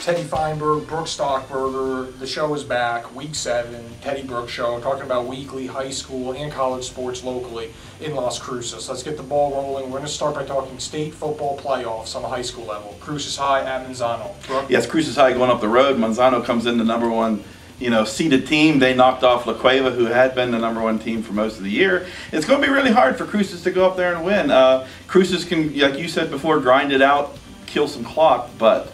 Teddy Feinberg, Brook Stockberger. The show is back, Week 7, Teddy Brook Show, talking about weekly high school and college sports locally in Las Cruces. Let's get the ball rolling. We're going to start by talking state football playoffs on the high school level. Cruces High at Manzano. Brook? Yes, Cruces High going up the road. Manzano comes in the #1, seeded team. They knocked off La Cueva, who had been the #1 team for most of the year. It's going to be really hard for Cruces to go up there and win. Cruces can, like you said before, grind it out, kill some clock, but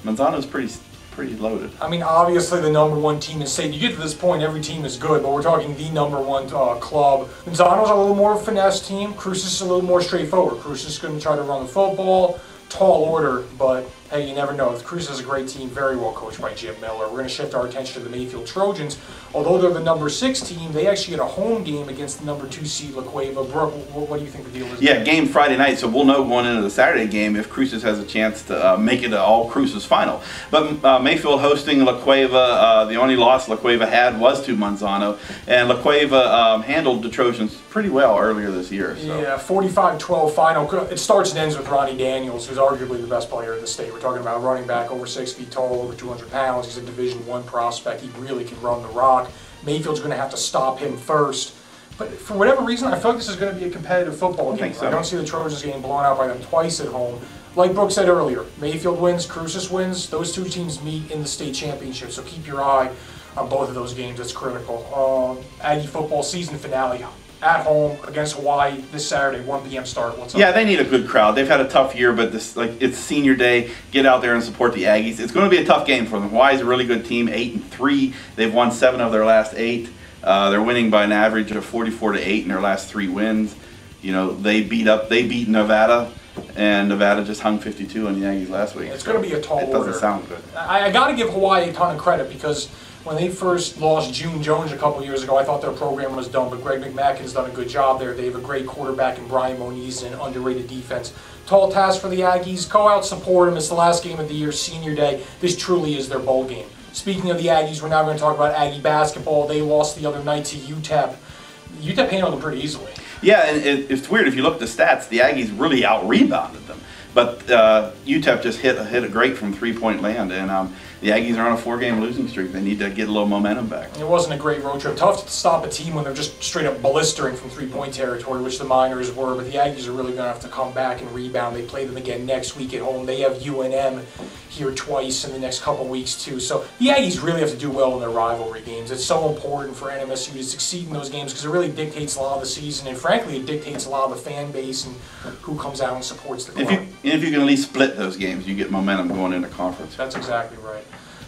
Manzano's pretty loaded. I mean, obviously the #1 team is state. You get to this point, every team is good, but we're talking the #1 club. Manzano's a little more finesse team. Cruces is a little more straightforward. Cruces is going to try to run the football, tall order, but hey, you never know. Cruces is a great team, very well coached by Jim Miller. We're going to shift our attention to the Mayfield Trojans. Although they're the #6 team, they actually get a home game against the #2 seed La Cueva. Brook, what do you think the deal is? Yeah, game Friday night, so we'll know going into the Saturday game if Cruces has a chance to make it an all-Cruces final. But Mayfield hosting La Cueva, the only loss La Cueva had was to Manzano, and La Cueva handled the Trojans pretty well earlier this year. So. Yeah, 45-12 final. It starts and ends with Ronnie Daniels, who's arguably the best player in the state. We're talking about a running back over 6 feet tall, over 200 pounds. He's a Division I prospect. He really can run the rock. Mayfield's going to have to stop him first. But for whatever reason, I feel like this is going to be a competitive football game. So. I don't see the Trojans getting blown out by them twice at home. Like Brook said earlier, Mayfield wins, Cruces wins. Those two teams meet in the state championship, so keep your eye on both of those games. It's critical. Aggie football season finale at home against Hawaii this Saturday, 1 p.m. start. What's up? Yeah, they need a good crowd. They've had a tough year, but it's senior day. Get out there and support the Aggies. It's going to be a tough game for them. Hawaii's a really good team, 8-3. They've won 7 of their last 8. They're winning by an average of 44-8 in their last 3 wins. They beat Nevada, and Nevada just hung 52 on the Aggies last week. It's going to be a tall order. It doesn't sound good. I got to give Hawaii a ton of credit because when they first lost June Jones a couple years ago, I thought their program was done, but Greg McMackin's done a good job there. They have a great quarterback in Brian Moniz and an underrated defense. Tall task for the Aggies. Go out, support them. It's the last game of the year, senior day. This truly is their bowl game. Speaking of the Aggies, we're now going to talk about Aggie basketball. They lost the other night to UTEP. UTEP handled them pretty easily. Yeah, and it's weird. If you look at the stats, the Aggies really out-rebounded them. But UTEP just hit a great from three-point land, and the Aggies are on a 4-game losing streak. They need to get a little momentum back. It wasn't a great road trip. Tough to stop a team when they're just straight up blistering from 3-point territory, which the Miners were. But the Aggies are really going to have to come back and rebound. They play them again next week at home. They have UNM here twice in the next couple weeks too. So the Aggies really have to do well in their rivalry games. It's so important for NMSU to succeed in those games because it really dictates a lot of the season, and frankly, it dictates a lot of the fan base and who comes out and supports the club. If you can at least split those games, you get momentum going into conference. That's exactly right.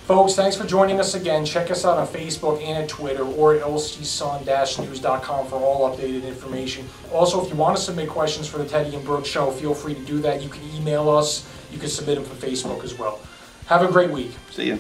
Folks, thanks for joining us again. Check us out on Facebook and at Twitter or at lcsun-news.com for all updated information. Also, if you want to submit questions for the Teddy and Brook Show, feel free to do that. You can email us. You can submit them for Facebook as well. Have a great week. See ya.